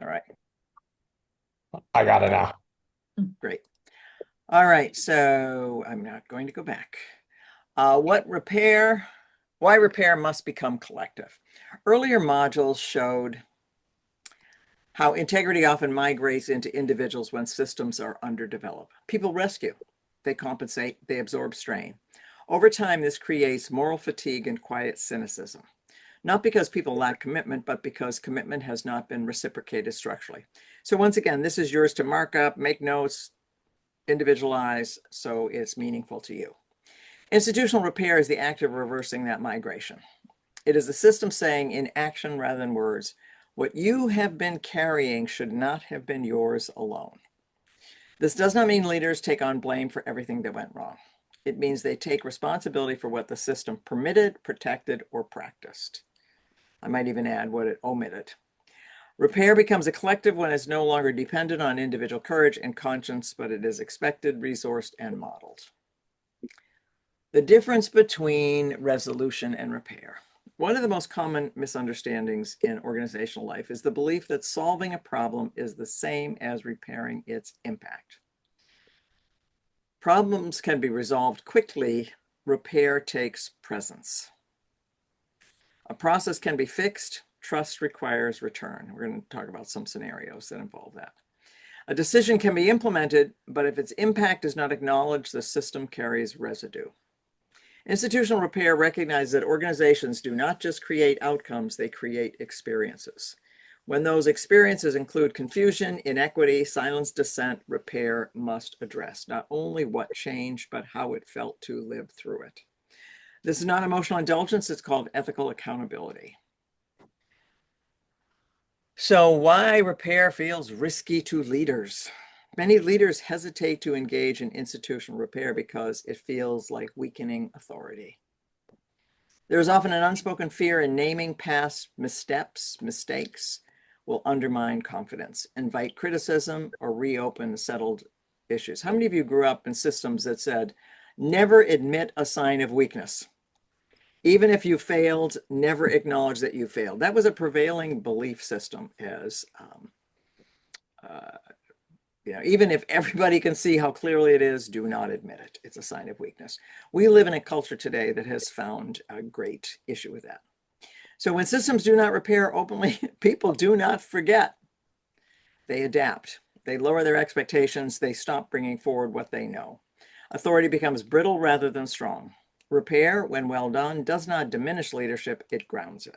All right, I got it now. great. All right, so I'm not going to go back. Why repair must become collective. Earlier modules showed how integrity often migrates into individuals when systems are underdeveloped. People rescue, they compensate, they absorb strain. Over time, this creates moral fatigue and quiet cynicism. Not because people lack commitment, but because commitment has not been reciprocated structurally. So once again, this is yours to mark up, make notes, individualize, so it's meaningful to you. Institutional repair is the act of reversing that migration. It is the system saying in action rather than words, what you have been carrying should not have been yours alone. This does not mean leaders take on blame for everything that went wrong. It means they take responsibility for what the system permitted, protected, or practiced. I might even add what it omitted. Repair becomes a collective when it's no longer dependent on individual courage and conscience, but it is expected, resourced, and modeled. The difference between resolution and repair. One of the most common misunderstandings in organizational life is the belief that solving a problem is the same as repairing its impact. Problems can be resolved quickly. Repair takes presence. A process can be fixed. Trust requires return. We're going to talk about some scenarios that involve that. A decision can be implemented, but if its impact is not acknowledged, the system carries residue. Institutional repair recognizes that organizations do not just create outcomes, they create experiences. When those experiences include confusion, inequity, silence, dissent, repair must address not only what changed, but how it felt to live through it. This is not emotional indulgence, it's called ethical accountability. So, why repair feels risky to leaders? Many leaders hesitate to engage in institutional repair because it feels like weakening authority. There is often an unspoken fear in naming past missteps, mistakes will undermine confidence, invite criticism, or reopen settled issues. How many of you grew up in systems that said, never admit a sign of weakness? Even if you failed, never acknowledge that you failed. That was a prevailing belief system as uh, even if everybody can see how clearly it is, do not admit it. It's a sign of weakness. We live in a culture today that has found a great issue with that. So when systems do not repair openly, people do not forget. They adapt. They lower their expectations. They stop bringing forward what they know. Authority becomes brittle rather than strong. Repair, when well done, does not diminish leadership, it grounds it.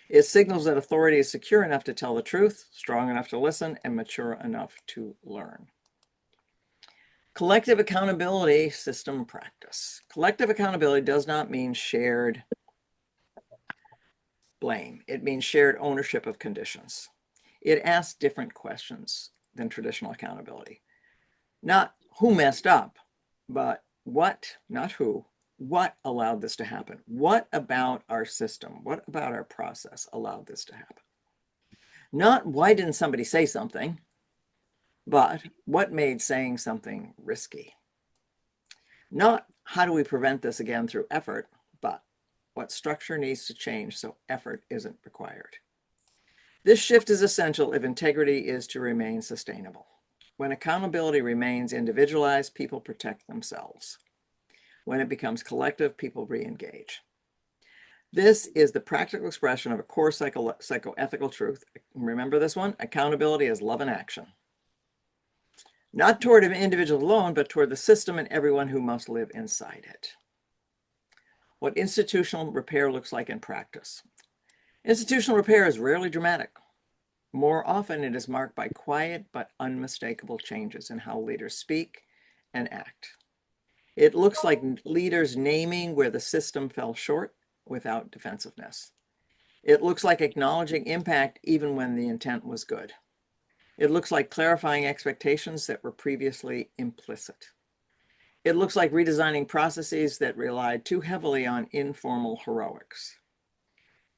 It signals that authority is secure enough to tell the truth, strong enough to listen, and mature enough to learn. Collective accountability system practice. Collective accountability does not mean shared blame. It means shared ownership of conditions. It asks different questions than traditional accountability. Not who messed up, but what, not who, what allowed this to happen? What about our system? What about our process allowed this to happen? Not why didn't somebody say something, but what made saying something risky? Not how do we prevent this again through effort, but what structure needs to change so effort isn't required. This shift is essential if integrity is to remain sustainable. When accountability remains individualized, people protect themselves. When it becomes collective, people re-engage. This is the practical expression of a core psychoethical truth. Remember this one? Accountability is love in action. Not toward an individual alone, but toward the system and everyone who must live inside it. What institutional repair looks like in practice. Institutional repair is rarely dramatic. More often, it is marked by quiet but unmistakable changes in how leaders speak and act. It looks like leaders naming where the system fell short without defensiveness. It looks like acknowledging impact even when the intent was good. It looks like clarifying expectations that were previously implicit. It looks like redesigning processes that relied too heavily on informal heroics.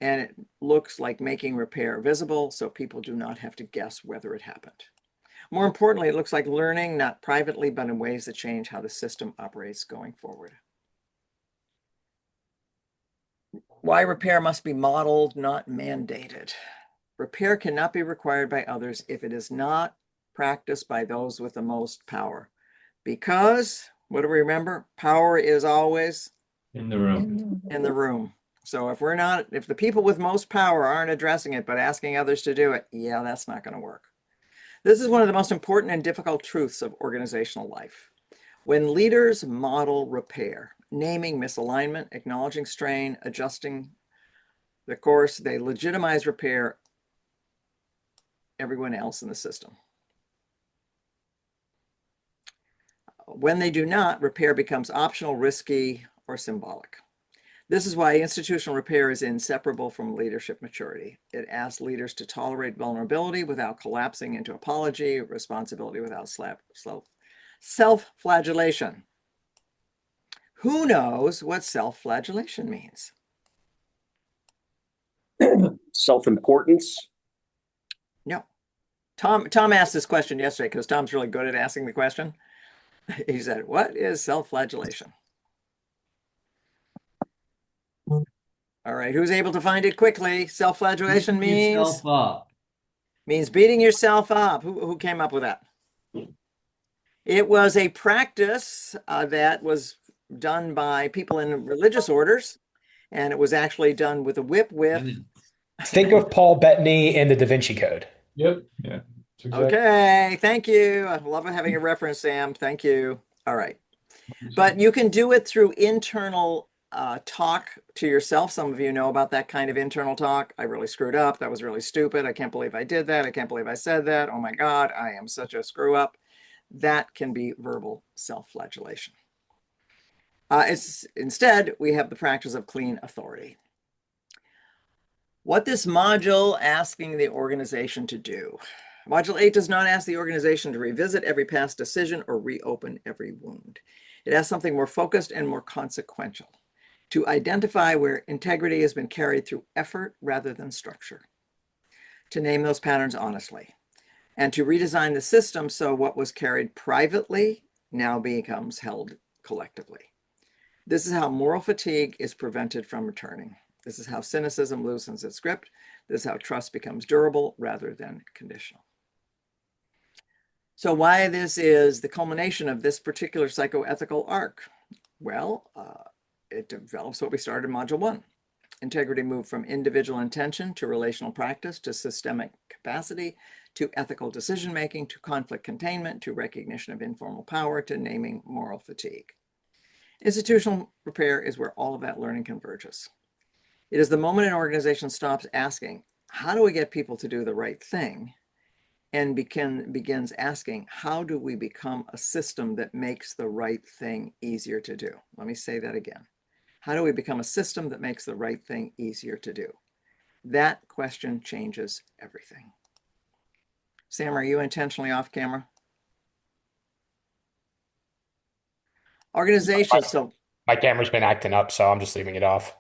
And it looks like making repair visible so people do not have to guess whether it happened. More importantly, it looks like learning, not privately, but in ways that change how the system operates going forward. Why repair must be modeled, not mandated. Repair cannot be required by others if it is not practiced by those with the most power. Because, what do we remember? Power is always In the room. in the room. So if the people with most power aren't addressing it, but asking others to do it, yeah, that's not going to work. This is one of the most important and difficult truths of organizational life. When leaders model repair, naming misalignment, acknowledging strain, adjusting the course, they legitimize repair everyone else in the system. When they do not, repair becomes optional, risky, or symbolic. This is why institutional repair is inseparable from leadership maturity. It asks leaders to tolerate vulnerability without collapsing into apology, responsibility without self-flagellation. Who knows what self-flagellation means? Self-importance. No. Tom asked this question yesterday because Tom's really good at asking the question. He said, what is self-flagellation? All right, who's able to find it quickly? Self-flagellation means beating yourself up. Who came up with that? It was a practice that was done by people in religious orders, and it was actually done with a whip with. Think of Paul Bettany and the Da Vinci Code. Yep. Yeah. Okay, thank you. I love having a reference, Sam. Thank you. All right. But you can do it through internal talk to yourself. Some of you know about that kind of internal talk. I really screwed up. That was really stupid. I can't believe I did that. I can't believe I said that. Oh my God, I am such a screw up. That can be verbal self-flagellation. Instead, we have the practice of clean authority. What this module asking the organization to do. Module 8 does not ask the organization to revisit every past decision or reopen every wound. It asks something more focused and more consequential, to identify where integrity has been carried through effort rather than structure, to name those patterns honestly, and to redesign the system so what was carried privately now becomes held collectively. This is how moral fatigue is prevented from returning. This is how cynicism loosens its grip. This is how trust becomes durable rather than conditional. So why this is the culmination of this particular psychoethical arc? Well, it develops what we started in Module 1. Integrity moved from individual intention to relational practice to systemic capacity to ethical decision-making to conflict containment to recognition of informal power to naming moral fatigue. Institutional repair is where all of that learning converges. It is the moment an organization stops asking, how do we get people to do the right thing? And begins asking, how do we become a system that makes the right thing easier to do? Let me say that again. How do we become a system that makes the right thing easier to do? That question changes everything. Sam, are you intentionally off camera? Organizations, so. My camera's been acting up, so I'm just leaving it off.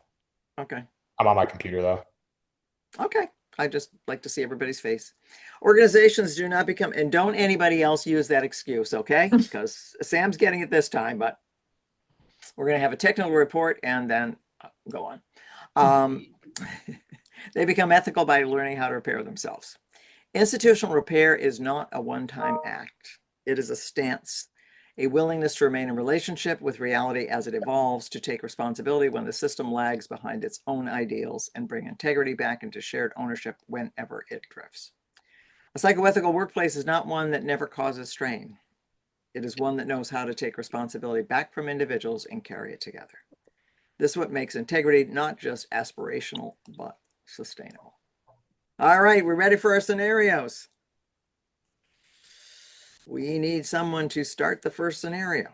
Okay. I'm on my computer though. Okay. I just like to see everybody's face. Organizations do not become, and don't anybody else use that excuse, okay? Because Sam's getting it this time, but we're going to have a technical report and then go on. They become ethical by learning how to repair themselves. Institutional repair is not a one-time act. It is a stance, a willingness to remain in relationship with reality as it evolves, to take responsibility when the system lags behind its own ideals, and bring integrity back into shared ownership whenever it drifts. A psychoethical workplace is not one that never causes strain. It is one that knows how to take responsibility back from individuals and carry it together. This is what makes integrity not just aspirational, but sustainable. All right, we're ready for our scenarios. We need someone to start the first scenario.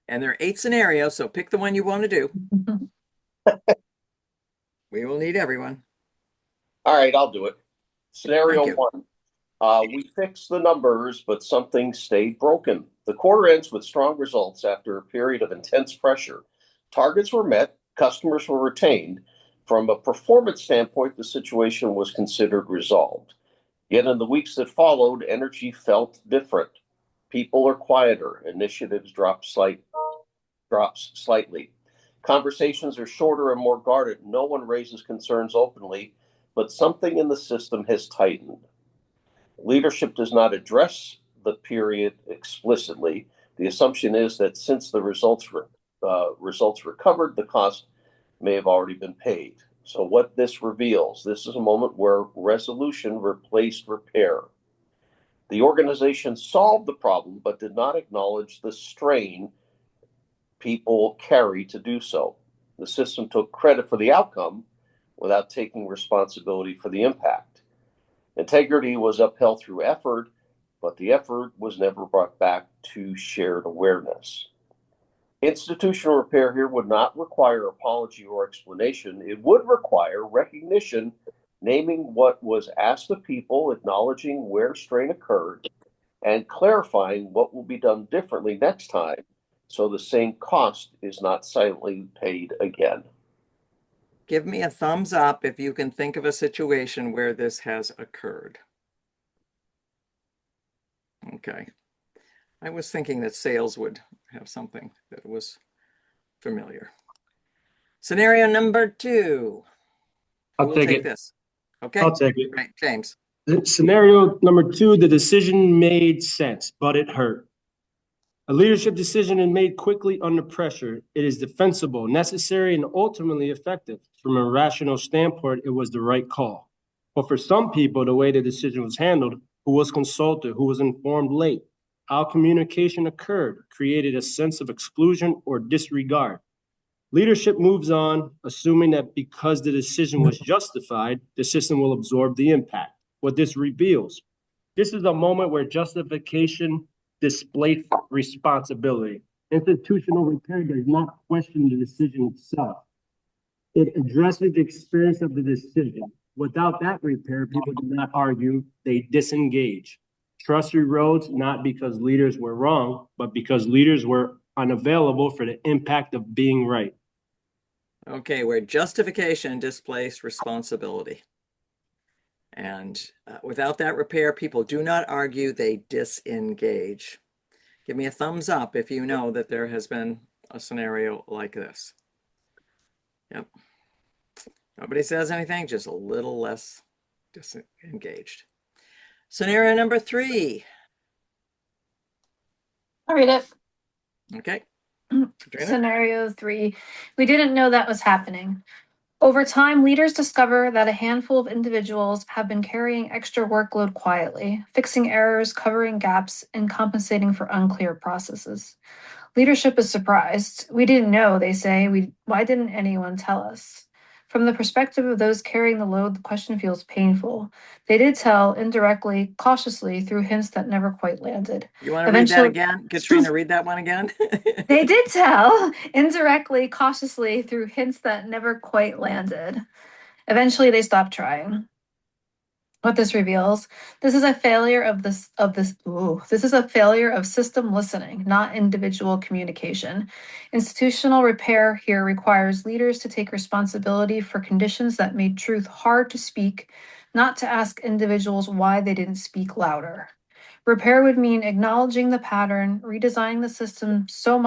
And there are 8 scenarios, so pick the one you want to do. We will need everyone. All right, I'll do it. Scenario Thank you. 1. We fixed the numbers, but something stayed broken. The quarter ends with strong results after a period of intense pressure. Targets were met, customers were retained. From a performance standpoint, the situation was considered resolved. Yet in the weeks that followed, energy felt different. People are quieter. Initiatives drops slightly. Conversations are shorter and more guarded. No one raises concerns openly, but something in the system has tightened. Leadership does not address the period explicitly. The assumption is that since the results recovered, the cost may have already been paid. So what this reveals, this is a moment where resolution replaced repair. The organization solved the problem, but did not acknowledge the strain people carry to do so. The system took credit for the outcome without taking responsibility for the impact. Integrity was upheld through effort, but the effort was never brought back to shared awareness. Institutional repair here would not require apology or explanation. It would require recognition, naming what was asked of people, acknowledging where strain occurred, and clarifying what will be done differently next time so the same cost is not silently paid again. Give me a thumbs up if you can think of a situation where this has occurred. Okay. I was thinking that sales would have something that was familiar. Scenario number 2. Who I'll will take take it. this? Okay, I'll take it. right, James. Scenario number 2, the decision made sense, but it hurt. A leadership decision is made quickly under pressure. It is defensible, necessary, and ultimately effective. From a rational standpoint, it was the right call. But for some people, the way the decision was handled, who was consulted, who was informed late, how communication occurred, created a sense of exclusion or disregard. Leadership moves on, assuming that because the decision was justified, the system will absorb the impact. What this reveals, this is a moment where justification displays responsibility. Institutional repair does not question the decision itself. It addresses the experience of the decision. Without that repair, people do not argue, they disengage. Trust erodes not because leaders were wrong, but because leaders were unavailable for the impact of being right. Okay, where justification displaced responsibility. And without that repair, people do not argue, they disengage. Give me a thumbs up if you know that there has been a scenario like this. Yep. Nobody says anything, just a little less disengaged. Scenario number 3. I'll read it. Okay. Katrina? Scenario 3. We didn't know that was happening. Over time, leaders discover that a handful of individuals have been carrying extra workload quietly, fixing errors, covering gaps, and compensating for unclear processes. Leadership is surprised. We didn't know, they say. Why didn't anyone tell us? From the perspective of those carrying the load, the question feels painful. They did tell, indirectly, cautiously, through hints that never quite landed. You want to read that again? Katrina, read that one again? They did tell, indirectly, cautiously, through hints that never quite landed. Eventually, they stopped trying. What this reveals, this is a failure of system listening, not individual communication. Institutional repair here requires leaders to take responsibility for conditions that made truth hard to speak, not to ask individuals why they didn't speak louder. Repair would mean acknowledging the pattern, redesigning the system so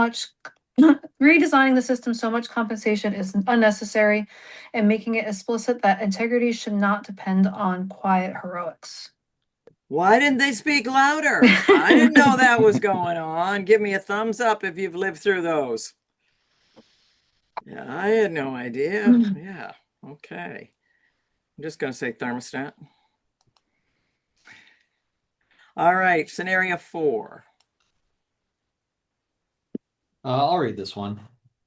much compensation is unnecessary, and making it explicit that integrity should not depend on quiet heroics. Why didn't they speak louder? I didn't know that was going on. Give me a thumbs up if you've lived through those. Yeah, I had no idea. Yeah, okay. I'm just going to say thermostat. All right, scenario 4. I'll read this one.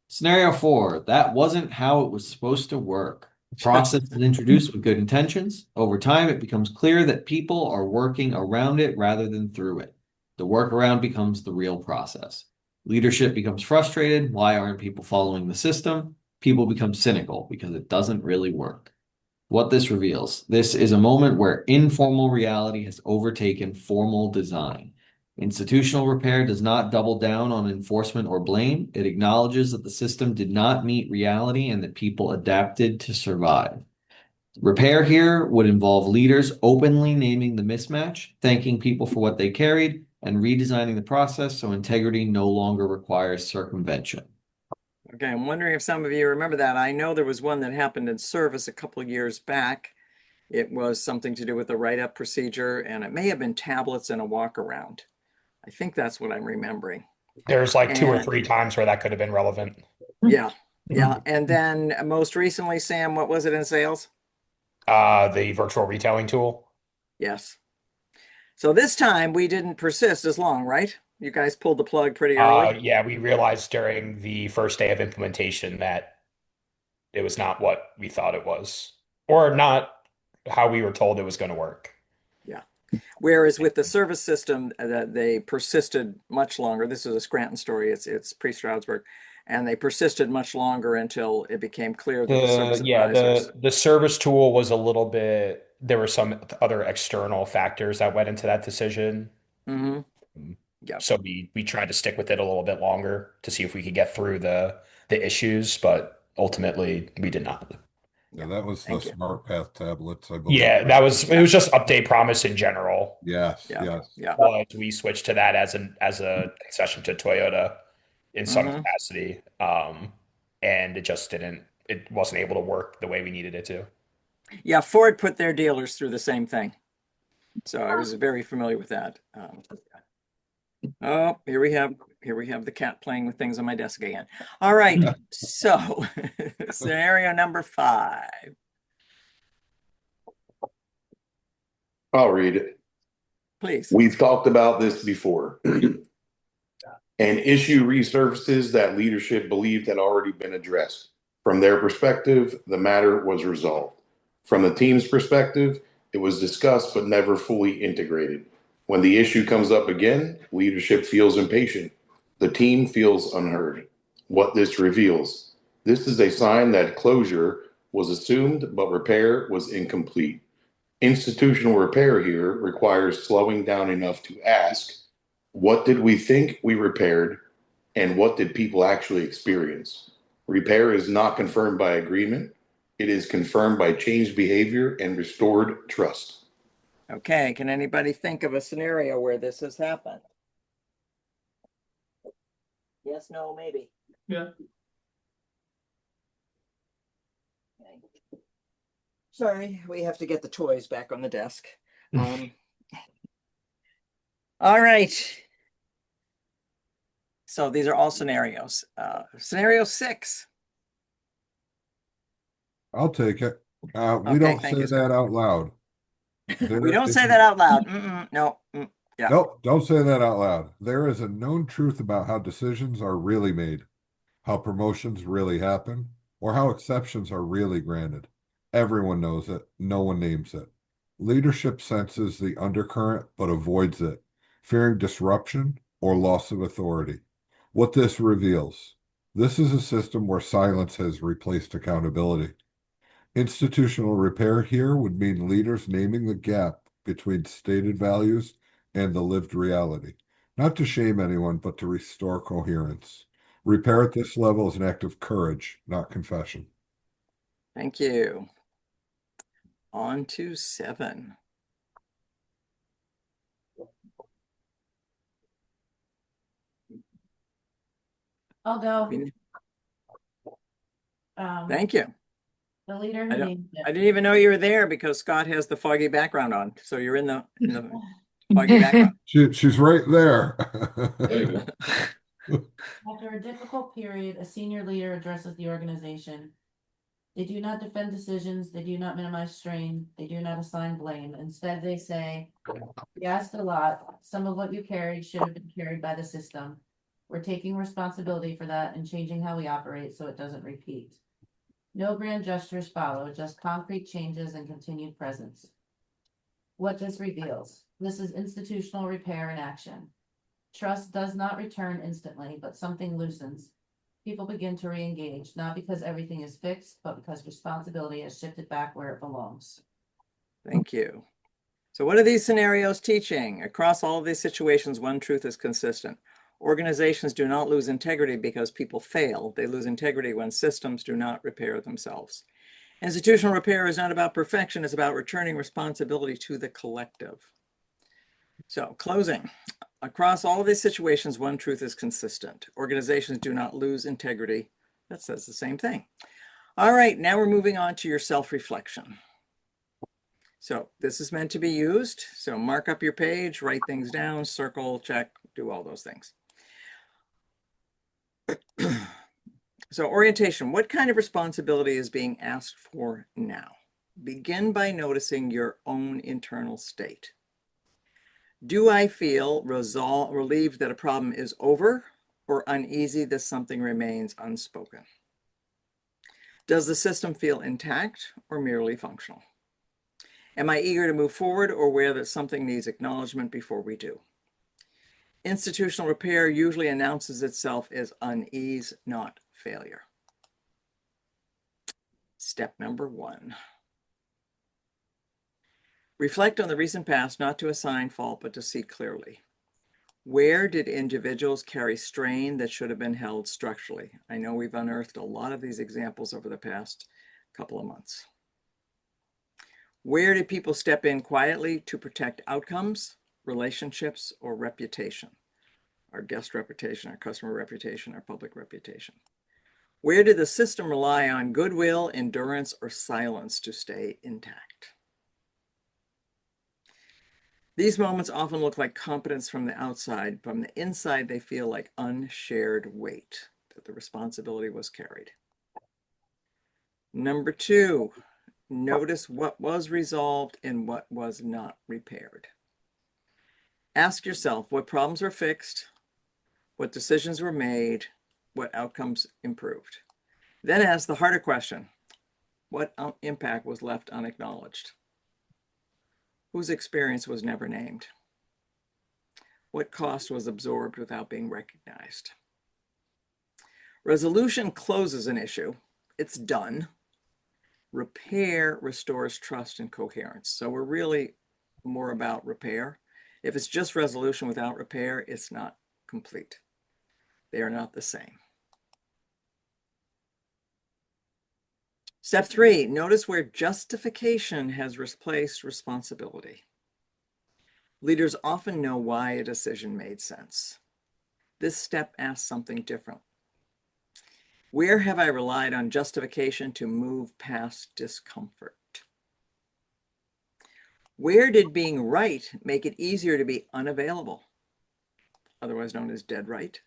Scenario 4, that wasn't how it was supposed to work. The process is introduced with good intentions. Over time, it becomes clear that people are working around it rather than through it. The workaround becomes the real process. Leadership becomes frustrated. Why aren't people following the system? People become cynical because it doesn't really work. What this reveals, this is a moment where informal reality has overtaken formal design. Institutional repair does not double down on enforcement or blame. It acknowledges that the system did not meet reality and that people adapted to survive. Repair here would involve leaders openly naming the mismatch, thanking people for what they carried, and redesigning the process so integrity no longer requires circumvention. Okay, I'm wondering if some of you remember that. I know there was one that happened in service a couple of years back. It was something to do with the write-up procedure, and it may have been tablets and a walk-around. I think that's what I'm remembering. There's like two or And- three times where that could have been relevant. Yeah, yeah. And then most recently, Sam, what was it in sales? The virtual retailing tool. Yes. So this time we didn't persist as long, right? You guys pulled the plug pretty early. Yeah, we realized during the first day of implementation that it was not what we thought it was, or not how we were told it was going to work. Whereas with the service system, that they persisted much longer. This is a Scranton story. It's pre-Stroudsburg, and they persisted much longer until it became clear that the service advisors. The service tool was a little bit, there were some other external factors that went into that decision. Mhm. Yep. So we tried to stick with it a little bit longer to see if we could get through the issues, but ultimately we did not. Yeah, that was the Thank you. Smart Path tablets, I believe. Yeah, it was just update promise in general. Yes, Yeah. yes. Yeah. But we switched to that as a concession to Toyota in some Mhm. capacity. And it wasn't able to work the way we needed it to. Yeah, Ford put their dealers through the same thing. So I was very familiar with that. Oh, here we have the cat playing with things on my desk again. All right, so scenario number 5. I'll read it. Please. We've talked about this before. An issue resurfaces that leadership believed had already been addressed. From their perspective, the matter was resolved. From the team's perspective, it was discussed but never fully integrated. When the issue comes up again, leadership feels impatient. The team feels unheard. What this reveals: this is a sign that closure was assumed, but repair was incomplete. Institutional repair here requires slowing down enough to ask, what did we think we repaired, and what did people actually experience? Repair is not confirmed by agreement. It is confirmed by changed behavior and restored trust. Okay, can anybody think of a scenario where this has happened? Yes, no, maybe. Yeah. Okay. Sorry, we have to get the toys back on the desk. All right. So these are all scenarios. Scenario 6. I'll take it. We Okay, don't thank say you, that out loud. We don't say that out loud. No. Yeah. Nope, don't say that out loud. There is a known truth about how decisions are really made, how promotions really happen, or how exceptions are really granted. Everyone knows it. No one names it. Leadership senses the undercurrent but avoids it, fearing disruption or loss of authority. What this reveals: this is a system where silence has replaced accountability. Institutional repair here would mean leaders naming the gap between stated values and the lived reality, not to shame anyone, but to restore coherence. Repair at this level is an act of courage, not confession. Thank you. On to 7. I'll go. Thank Thank you. The leader I who don't- named I it. didn't even know you were there because Scott has the foggy background on. So you're in the foggy background. She's right there. There you go. After a difficult period, a senior leader addresses the organization. They do not defend decisions, they do not minimize strain, they do not assign blame. Instead, they say, "We asked a lot. Some of what you carried should have been carried by the system. We're taking responsibility for that and changing how we operate so it doesn't repeat." No grand gestures follow, just concrete changes and continued presence. What this reveals: this is institutional repair in action. Trust does not return instantly, but something loosens. People begin to re-engage, not because everything is fixed, but because responsibility has shifted back where it belongs. Thank you. So what are these scenarios teaching? Across all of these situations, one truth is consistent. Organizations do not lose integrity because people fail. They lose integrity when systems do not repair themselves. Institutional repair is not about perfection. It's about returning responsibility to the collective. So closing. Across all of these situations, one truth is consistent. Organizations do not lose integrity. That says the same thing. All right, now we're moving on to your self-reflection. So this is meant to be used. So mark up your page, write things down, circle, check, do all those things. So orientation, what kind of responsibility is being asked for now? Begin by noticing your own internal state. Do I feel relieved that a problem is over, or uneasy that something remains unspoken? Does the system feel intact or merely functional? Am I eager to move forward or aware that something needs acknowledgement before we do? Institutional repair usually announces itself as unease, not failure. Step number 1. Reflect on the recent past, not to assign fault, but to see clearly. Where did individuals carry strain that should have been held structurally? I know we've unearthed a lot of these examples over the past couple of months. Where did people step in quietly to protect outcomes, relationships, or reputation? Our guest reputation, our customer reputation, our public reputation. Where did the system rely on goodwill, endurance, or silence to stay intact? These moments often look like competence from the outside. From the inside, they feel like unshared weight, that the responsibility was carried. Number 2, notice what was resolved and what was not repaired. Ask yourself what problems were fixed, what decisions were made, what outcomes improved. Then ask the harder question, what impact was left unacknowledged? Whose experience was never named? What cost was absorbed without being recognized? Resolution closes an issue. It's done. Repair restores trust and coherence. So we're really more about repair. If it's just resolution without repair, it's not complete. They are not the same. Step 3, notice where justification has replaced responsibility. Leaders often know why a decision made sense. This step asks something different. Where have I relied on justification to move past discomfort? Where did being right make it easier to be unavailable, otherwise known as dead right?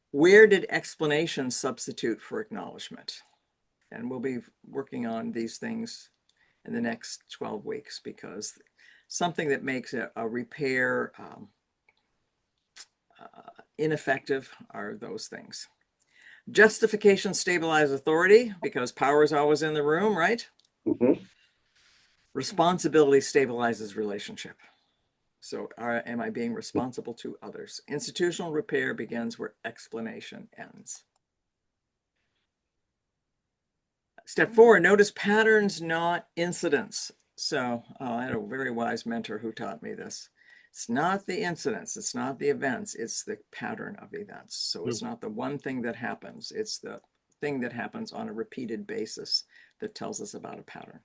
Where did explanation substitute for acknowledgement? And we'll be working on these things in the next 12 weeks because something that makes a repair ineffective are those things. Justification stabilizes authority because power is always in the room, right? Mm-hmm. Responsibility stabilizes relationship. So am I being responsible to others? Institutional repair begins where explanation ends. Step 4, notice patterns, not incidents. So I had a very wise mentor who taught me this. It's not the incidents, it's not the events, it's the pattern of events. So it's not the one thing that happens, it's the thing that happens on a repeated basis that tells us about a pattern.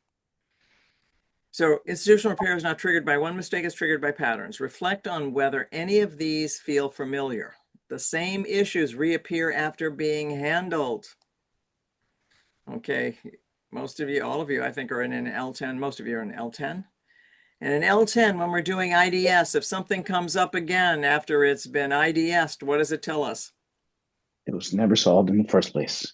So institutional repair is not triggered by one mistake, it's triggered by patterns. Reflect on whether any of these feel familiar. The same issues reappear after being handled. Okay, most of you, all of you, I think are in an L10. Most of you are in L10. And in L10, when we're doing IDS, if something comes up again after it's been IDS'd, what does it tell us? It was never solved in the first place.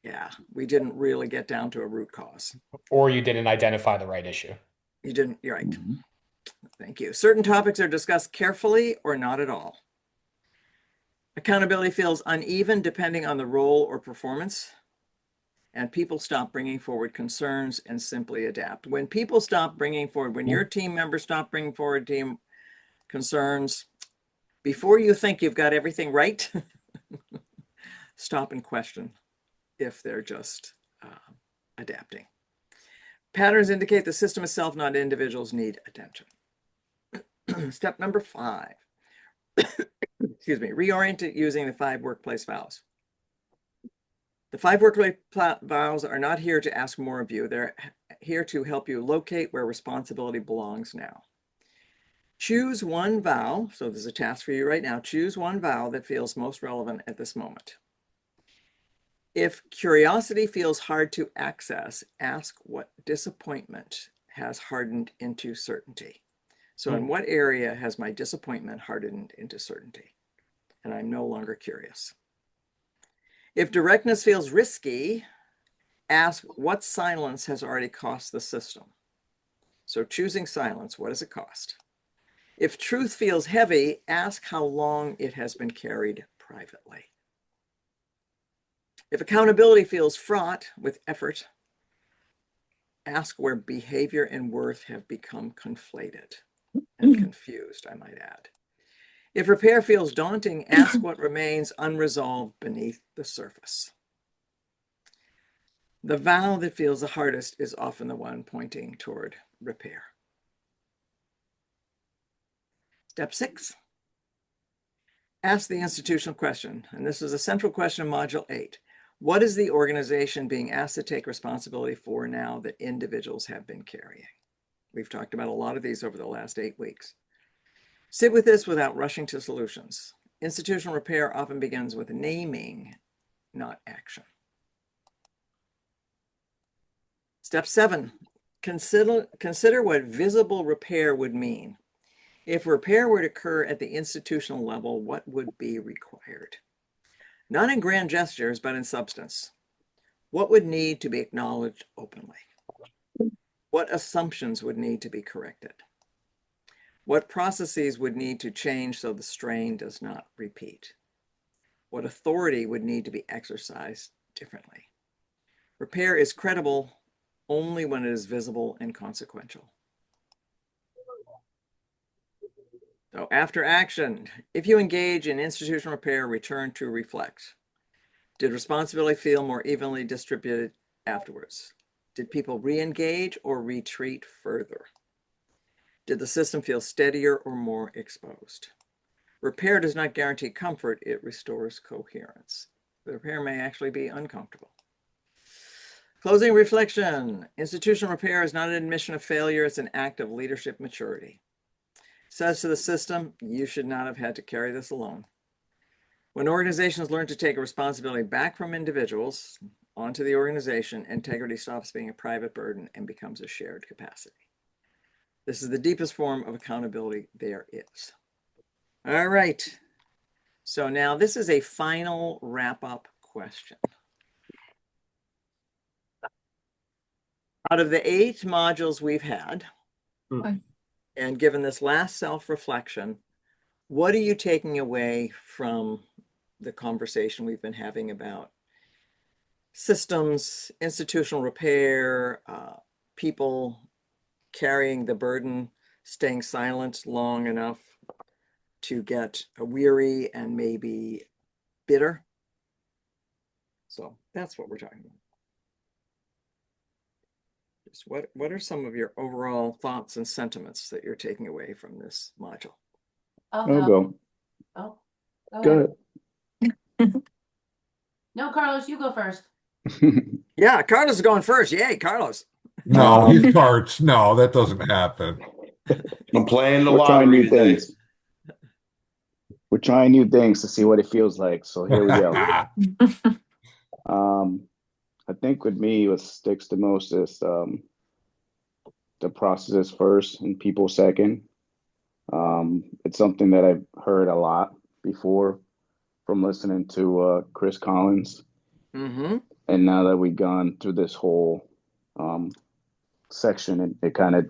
Yeah, we didn't really get down to a root cause. Or you didn't identify the right issue. You didn't, you're right. Mm-hmm. Thank you. Certain topics are discussed carefully or not at all. Accountability feels uneven depending on the role or performance. And people stop bringing forward concerns and simply adapt. When people stop bringing forward, when your team members stop bringing forward team concerns, before you think you've got everything right, stop and question if they're just adapting. Patterns indicate the system itself, not individuals, need attention. Step number 5, excuse me, reorient it using the 5 workplace vows. The 5 workplace vows are not here to ask more of you. They're here to help you locate where responsibility belongs now. Choose one vow. So there's a task for you right now. Choose one vow that feels most relevant at this moment. If curiosity feels hard to access, ask what disappointment has hardened into certainty. So in what area has my disappointment hardened into certainty? And I'm no longer curious. If directness feels risky, ask what silence has already cost the system. So choosing silence, what does it cost? If truth feels heavy, ask how long it has been carried privately. If accountability feels fraught with effort, ask where behavior and worth have become conflated and confused, I might add. If repair feels daunting, ask what remains unresolved beneath the surface. The vow that feels the hardest is often the one pointing toward repair. Step 6. Ask the institutional question, and this is a central question in Module 8. What is the organization being asked to take responsibility for now that individuals have been carrying? We've talked about a lot of these over the last 8 weeks. Sit with this without rushing to solutions. Institutional repair often begins with naming, not action. Step 7, consider what visible repair would mean. If repair were to occur at the institutional level, what would be required? Not in grand gestures, but in substance. What would need to be acknowledged openly? What assumptions would need to be corrected? What processes would need to change so the strain does not repeat? What authority would need to be exercised differently? Repair is credible only when it is visible and consequential. So after action, if you engage in institutional repair, return to reflect. Did responsibility feel more evenly distributed afterwards? Did people re-engage or retreat further? Did the system feel steadier or more exposed? Repair does not guarantee comfort, it restores coherence. The repair may actually be uncomfortable. Closing reflection. Institutional repair is not an admission of failure, it's an act of leadership maturity. It says to the system, you should not have had to carry this alone. When organizations learn to take responsibility back from individuals onto the organization, integrity stops being a private burden and becomes a shared capacity. This is the deepest form of accountability there is. All right. So now this is a final wrap-up question. Out of the 8 modules we've had, and given this last self-reflection, what are you taking away from the conversation we've been having about systems, institutional repair, people carrying the burden, staying silent long enough to get weary and maybe bitter? So that's what we're talking about. Just what are some of your overall thoughts and sentiments that you're taking away from this module? I'll go. Oh, Go no, Carlos, you go first. ahead. Yeah, Carlos is going first. Yay, Carlos. No, he farts. No, that doesn't happen. I'm playing the We're trying lottery new today. things. We're trying new things to see what it feels like. So here we go. I think with me, what sticks the most is the processes first and people second. It's something that I've heard a lot before from listening to Chris Collins. Mm-hmm. And now that we've gone through this whole section, it kind of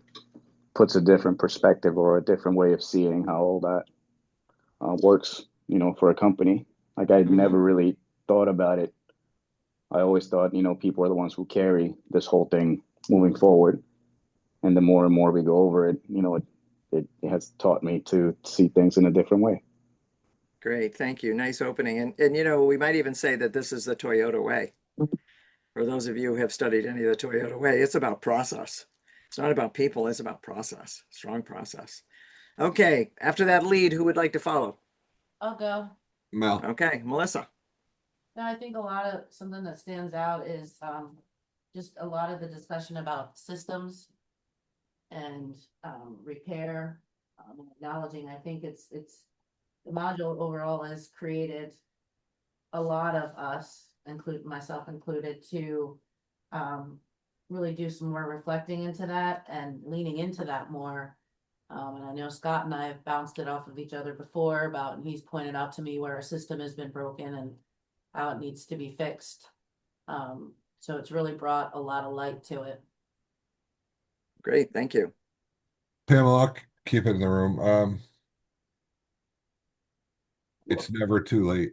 puts a different perspective or a different way of seeing how all that works, for a company. Like I'd never really thought about it. I always thought, people are the ones who carry this whole thing moving forward. And the more and more we go over it, it has taught me to see things in a different way. Great, thank you. Nice opening. And we might even say that this is the Toyota way. For those of you who have studied any of the Toyota way, it's about process. It's not about people, it's about process, strong process. Okay, after that lead, who would like to follow? I'll go. Mel. Okay, Melissa. No, I think something that stands out is just a lot of the discussion about systems and repair, acknowledging. I think it's the module overall has created a lot of us myself included, to really do some more reflecting into that and leaning into that more. And I know Scott and I have bounced it off of each other before about, he's pointed out to me where a system has been broken and how it needs to be fixed. So it's really brought a lot of light to it. Great, thank you. Pamela, I'll keep it in the room. It's never too late.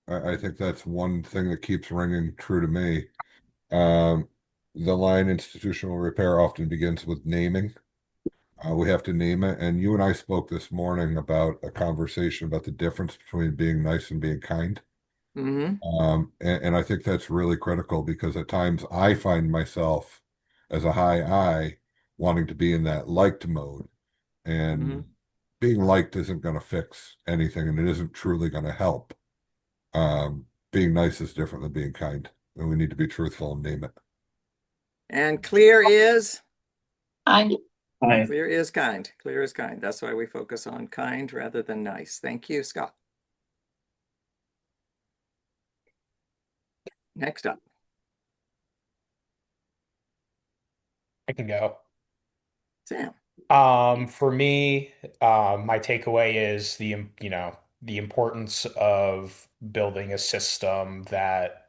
I think that's one thing that keeps ringing true to me. The line institutional repair often begins with naming. We have to name it. And you and I spoke this morning about a conversation about the difference between being nice and being kind. Hmm. And I think that's really critical because at times I find myself as a high I wanting to be in that liked mode. And Mhm. being liked isn't going to fix anything and it isn't truly going to help. Being nice is different than being kind. And we need to be truthful and name it. And clear is? I Clear is kind. Clear is kind. That's why we focus on kind rather than nice. Thank you, Scott. Next up. I can go. Sam. For me, my takeaway is the importance of building a system that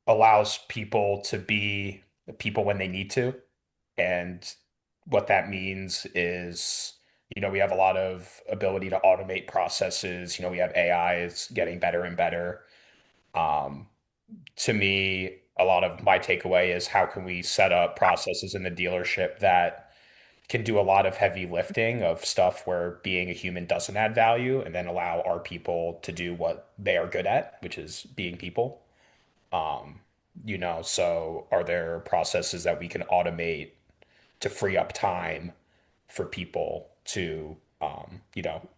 allows people to be people when they need to. And what that means is, we have a lot of ability to automate processes. We have AI is getting better and better. To me, a lot of my takeaway is how can we set up processes in the dealership that can do a lot of heavy lifting of stuff where being a human doesn't add value, and then allow our people to do what they are good at, which is being people. Um, so are there processes that we can automate to free up time for people to,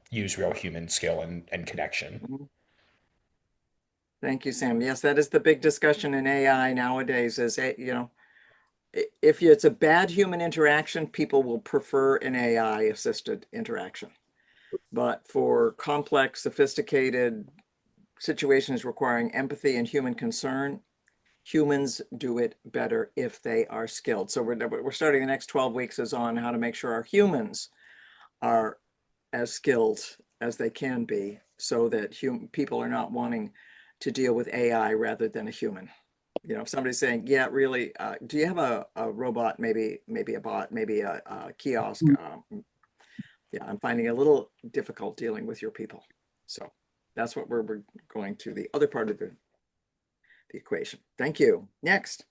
use real human skill and connection? Mhm. Thank you, Sam. Yes, that is the big discussion in AI nowadays is, if it's a bad human interaction, people will prefer an AI assisted interaction. But for complex, sophisticated situations requiring empathy and human concern, humans do it better if they are skilled. So we're starting the next 12 weeks is on how to make sure our humans are as skilled as they can be so that people are not wanting to deal with AI rather than a human. If somebody's saying, yeah, really, do you have a robot, maybe a bot, maybe a kiosk? Yeah, I'm finding it a little difficult dealing with your people. So that's what we're going to the other part of the equation. Thank you. Next.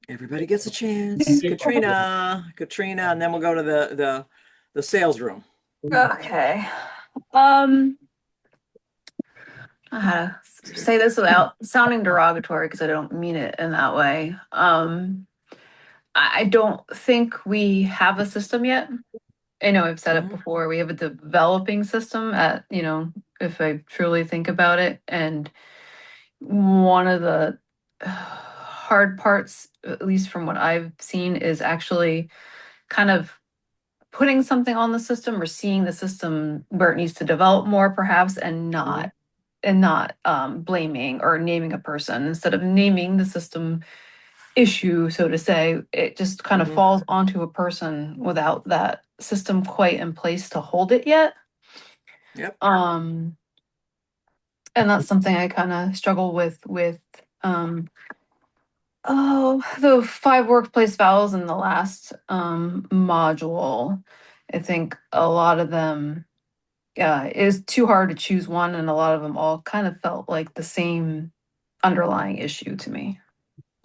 Everybody gets a chance. Katrina, and then we'll go to the sales room. Okay. I had to say this without sounding derogatory because I don't mean it in that way. I don't think we have a system yet. I know I've said it before. We have a developing system if I truly think about it. And one of the hard parts, at least from what I've seen, is actually kind of putting something on the system or seeing the system where it needs to develop more, perhaps, and not blaming or naming a person. Instead of naming the system issue, so to say, it just kind of falls onto a person without that system quite in place to hold it yet. Yep. And that's something I kind of struggle with the 5 workplace vowels in the last module. I think a lot of them is too hard to choose one, and a lot of them all kind of felt like the same underlying issue to me.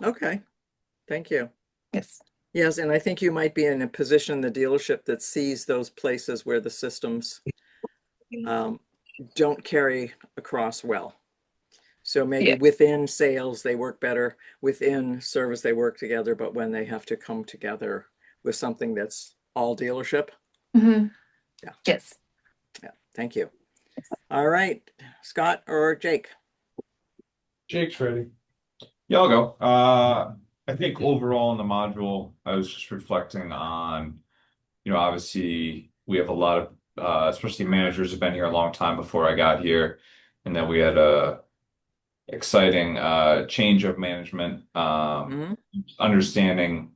Okay, thank you. Yes. Yes, and I think you might be in a position in the dealership that sees those places where the systems don't carry across well. So maybe within sales, they work better, within service, they work together, but when they have to come together with something that's all dealership. Mm-hmm. Yeah. Yes. Yeah, thank you. All right, Scott or Jake? Jake's ready. Yeah, I'll go. I think overall in the module, I was just reflecting on, obviously we have a lot of especially managers who've been here a long time before I got here, and then we had a exciting change of management, Mhm. understanding,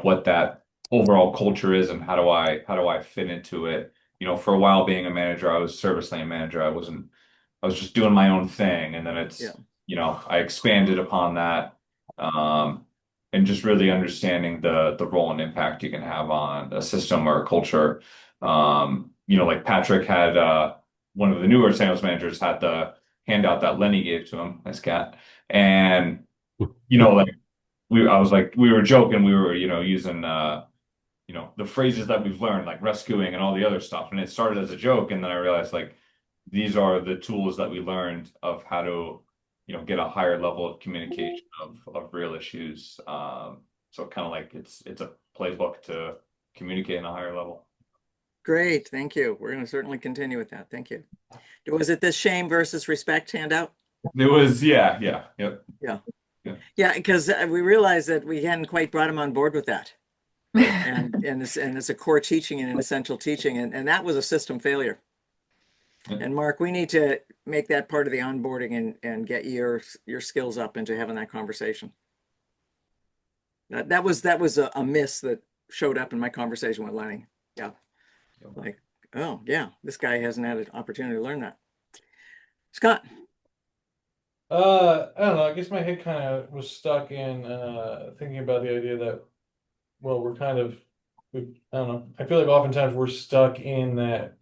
what that overall culture is and how do I fit into it. For a while being a manager, I was service lane manager. I was just doing my own thing, and then Yeah. I expanded upon that, and just really understanding the role and impact you can have on a system or a culture. Like Patrick had one of the newer sales managers had the handout that Lenny gave to him, nice cat, and like we were joking, we were using the phrases that we've learned, like rescuing and all the other stuff. And it started as a joke. And then I realized like these are the tools that we learned of how to, get a higher level of communication of real issues. So kind of like it's a playbook to communicate in a higher level. Great, thank you. We're going to certainly continue with that. Thank you. Was it this shame versus respect handout? It was, yeah, yep. Yeah, because we realized that we hadn't quite brought him on board with that. And it's a core teaching and an essential teaching, and that was a system failure. And Mark, we need to make that part of the onboarding and get your skills up into having that conversation. That was a miss that showed up in my conversation with Lenny. Yeah. Like, oh yeah, this guy hasn't had an opportunity to learn that. Scott. I don't know. I guess my head kind of was stuck in thinking about the idea that, well, I don't know. I feel like oftentimes we're stuck in that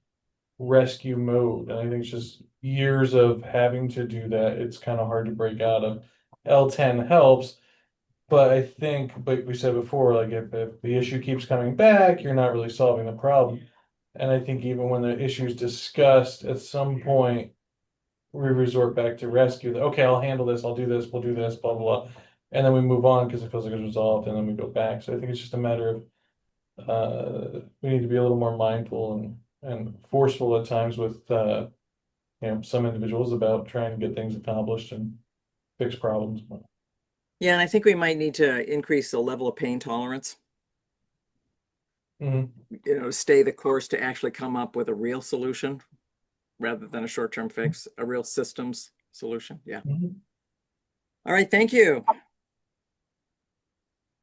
rescue mode, and I think it's just years of having to do that. It's kind of hard to break out of. L10 helps, but I think, but we said before, like if the issue keeps coming back, you're not really solving the problem. And I think even when the issue is discussed, at some point we resort back to rescue. Okay, I'll handle this. I'll do this. We'll do this. Blah blah blah, and then we move on because it feels like it's resolved, and then we go back. So I think it's just a matter of we need to be a little more mindful and forceful at times with some individuals about trying to get things accomplished and fix problems. Yeah, and I think we might need to increase the level of pain tolerance. Stay the course to actually come up with a real solution rather than a short-term fix, a real systems solution. Yeah. All right, thank you.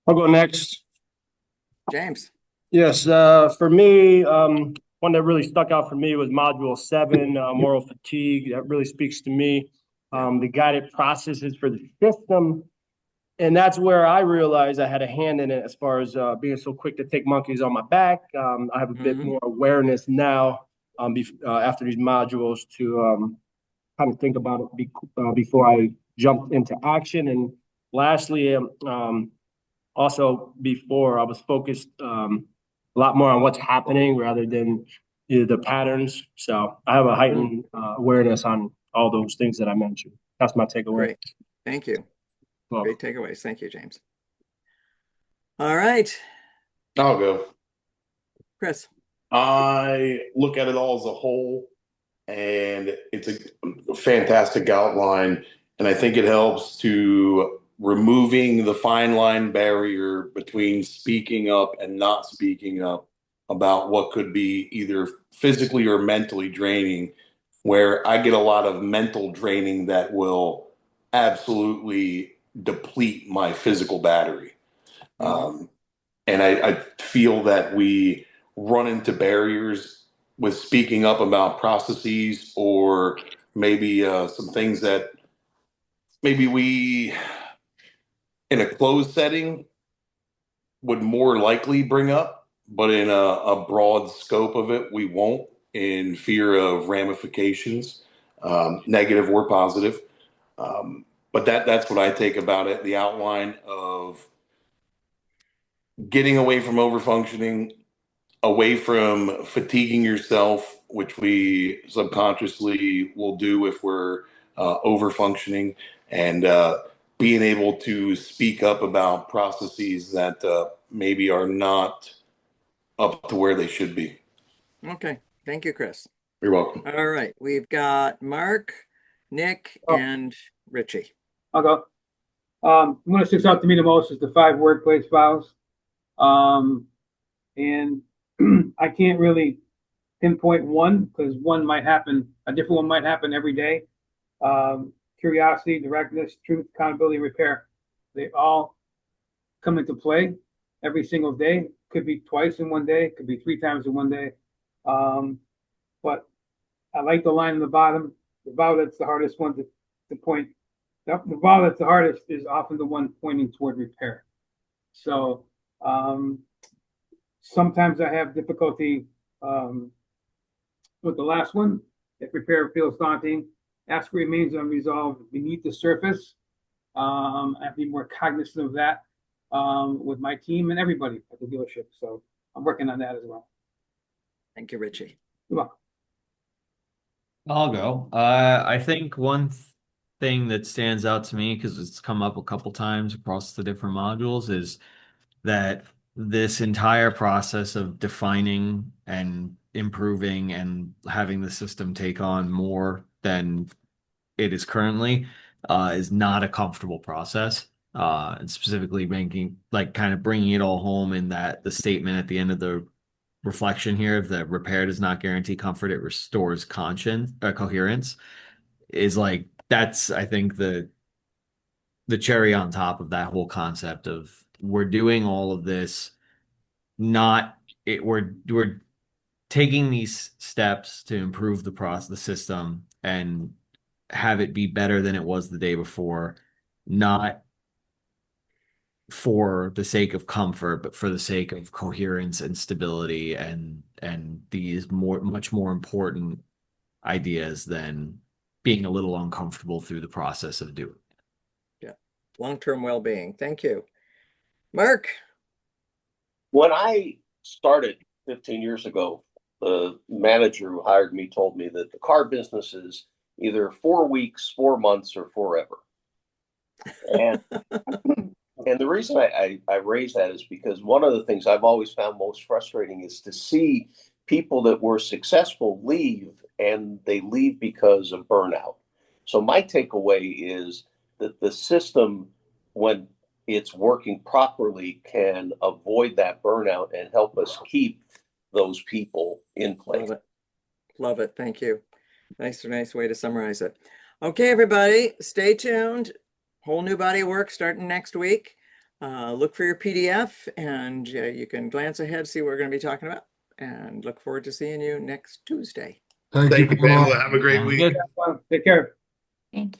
I'll go next. James. Yes, for me, one that really stuck out for me was Module 7, moral fatigue. That really speaks to me. The guided processes for the system. And that's where I realized I had a hand in it as far as being so quick to take monkeys on my back. I have a bit more awareness now after these modules to kind of think about it before I jump into action. And lastly, also before I was focused a lot more on what's happening rather than the patterns. So I have a heightened awareness on all those things that I mentioned. That's my takeaway. Great. Thank you. Great takeaways. Thank you, James. All right. I'll go. Chris. I look at it all as a whole, and it's a fantastic outline. And I think it helps to removing the fine line barrier between speaking up and not speaking up about what could be either physically or mentally draining, where I get a lot of mental draining that will absolutely deplete my physical battery. And I feel that we run into barriers with speaking up about processes or maybe some things that maybe we in a closed setting would more likely bring up, but in a broad scope of it, we won't, in fear of ramifications, negative or positive. But that's what I take about it, the outline of getting away from overfunctioning, away from fatiguing yourself, which we subconsciously will do if we're overfunctioning, and being able to speak up about processes that maybe are not up to where they should be. Okay. Thank you, Chris. You're welcome. All right. We've got Mark, Nick, and Richie. I'll go. One that sticks out to me the most is the 5 workplace vows. And I can't really pinpoint one, because one might happen, a different one might happen every day. Curiosity, directness, truth, accountability, repair. They all come into play every single day. Could be twice in one day, could be 3 times in one day. But I like the line in the bottom. The vowel that's the hardest one to point. The vowel that's the hardest is often the one pointing toward repair. So sometimes I have difficulty with the last one. If repair feels daunting, ask remains unresolved beneath the surface. I have to be more cognizant of that with my team and everybody at the dealership. So I'm working on that as well. Thank you, Richie. You're welcome. I'll go. I think one thing that stands out to me, because it's come up a couple times across the different modules, is that this entire process of defining and improving and having the system take on more than it is currently is not a comfortable process. And specifically making, like, kind of bringing it all home in that the statement at the end of the reflection here of that repair does not guarantee comfort, it restores coherence, is like, that's, I think, the cherry on top of that whole concept of we're doing all of this, we're taking these steps to improve the system and have it be better than it was the day before, not for the sake of comfort, but for the sake of coherence and stability and these much more important ideas than being a little uncomfortable through the process of doing it. Yeah. Long-term well-being. Thank you. Mark. When I started 15 years ago, the manager who hired me told me that the car business is either 4 weeks, 4 months, or forever. And and the reason I raise that is because one of the things I've always found most frustrating is to see people that were successful leave, and they leave because of burnout. So my takeaway is that the system, when it's working properly, can avoid that burnout and help us keep those people in place. Love it. Love it. Thank you. Nice way to summarize it. Okay, everybody, stay tuned. Whole new body of work starting next week. Look for your PDF, and you can glance ahead, see what we're going to be talking about, and look forward to seeing you next Tuesday. Thank you, Pamela. Have a great week. Take care. Thank you.